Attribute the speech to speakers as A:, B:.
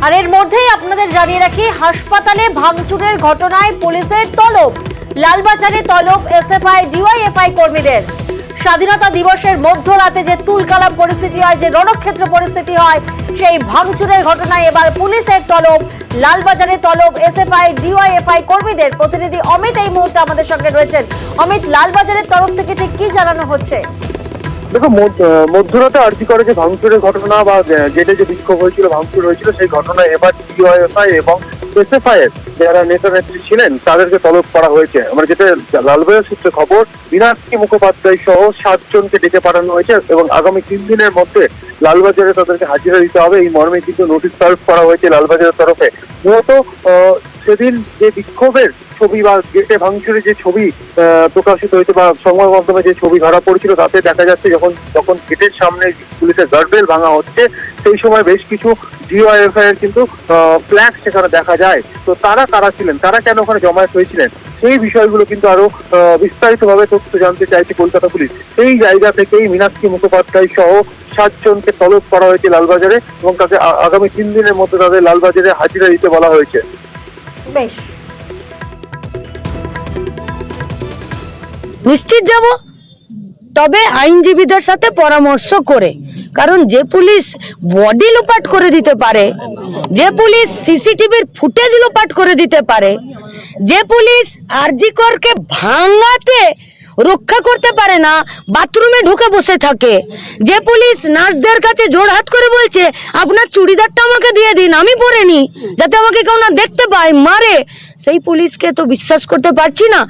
A: আর এর মধ্যেই আপনাদের জানিয়ে রাখি, হাসপাতালে ভাঙচুরের ঘটনায় পুলিশের তলব, লালবাজারে তলব এসএফআই ডিওয়াইএফআই কর্মীদের। স্বাধীনতা দিবসের মধ্যরাতে যে তুলকালাম পরিস্থিতি হয়, যে রণক্ষেত্র পরিস্থিতি হয়, সেই ভাঙচুরের ঘটনায় এবার পুলিশের তলব, লালবাজারে তলব এসএফআই ডিওয়াইএফআই কর্মীদের। প্রতিনিধি অমিত এই মুহূর্তে আমাদের সঙ্গে রয়েছেন। অমিত, লালবাজারের তরফ থেকে ঠিক কি জানানো হচ্ছে?
B: দেখো, মধ্যরাতে আরজি করে যে ভাঙচুরের ঘটনা বা গেটে যে বিক্ষোভ হয়েছিল, ভাঙচুর হয়েছিল, সেই ঘটনায় এবার ডিওয়াইএফআই এবং এসএফআই এর যারা নেতা নেত্রী ছিলেন তাদেরকে তলব করা হয়েছে। আমরা যেটা লালবাজার সূত্রে খবর, মীনাক্ষী মুখোপাধ্যায় সহ 7 জনকে ডেকে পাঠানো হয়েছে এবং আগামী 3 দিনের মধ্যে লালবাজারে তাদেরকে হাজিরা দিতে হবে, এই মর্মে কিন্তু নোটিশ সার্ভ করা হয়েছে লালবাজারের তরফে। মূলত সেদিন যে বিক্ষোভের ছবি বা গেটে ভাঙচুরের যে ছবি প্রকাশিত হয়েছে বা সংবাদ মাধ্যমে যে ছবি ধরা পড়েছিল, তাতে দেখা যাচ্ছে যখন গেটের সামনে পুলিশের গার্ডরেল ভাঙা হচ্ছে, সেই সময় বেশ কিছু ডিওয়াইএফআই এর কিন্তু ফ্ল্যাগ সেখানে দেখা যায়। তো তারা কারা ছিলেন, তারা কেন ওখানে জমায়েত হয়েছিলেন, সেই বিষয়গুলো কিন্তু আরো বিস্তারিতভাবে তথ্য জানতে চাইছে কলকাতা পুলিশ। সেই জায়গা থেকেই মীনাক্ষী মুখোপাধ্যায় সহ 7 জনকে তলব করা হয়েছে লালবাজারে এবং তাকে আগামী 3 দিনের মধ্যে তাদের লালবাজারে হাজিরা দিতে বলা হয়েছে।
A: বেশ,
C: নিশ্চিত যাব, তবে আইনজীবীদের সাথে পরামর্শ করে। কারণ যে পুলিশ বডি লোপাট করে দিতে পারে, যে পুলিশ সিসিটিভির ফুটেজ লোপাট করে দিতে পারে, যে পুলিশ আরজি করকে ভাঙাতে রক্ষা করতে পারে না, বাথরুমে ঢুকে বসে থাকে, যে পুলিশ নার্সদের কাছে জোড়হাত করে বলছে আপনার চুড়িদারটা আমাকে দিয়ে দিন, আমি পরে নি, যাতে আমাকে কেউ না দেখতে পায়, মারে, সেই পুলিশকে তো বিশ্বাস করতে পারছি না।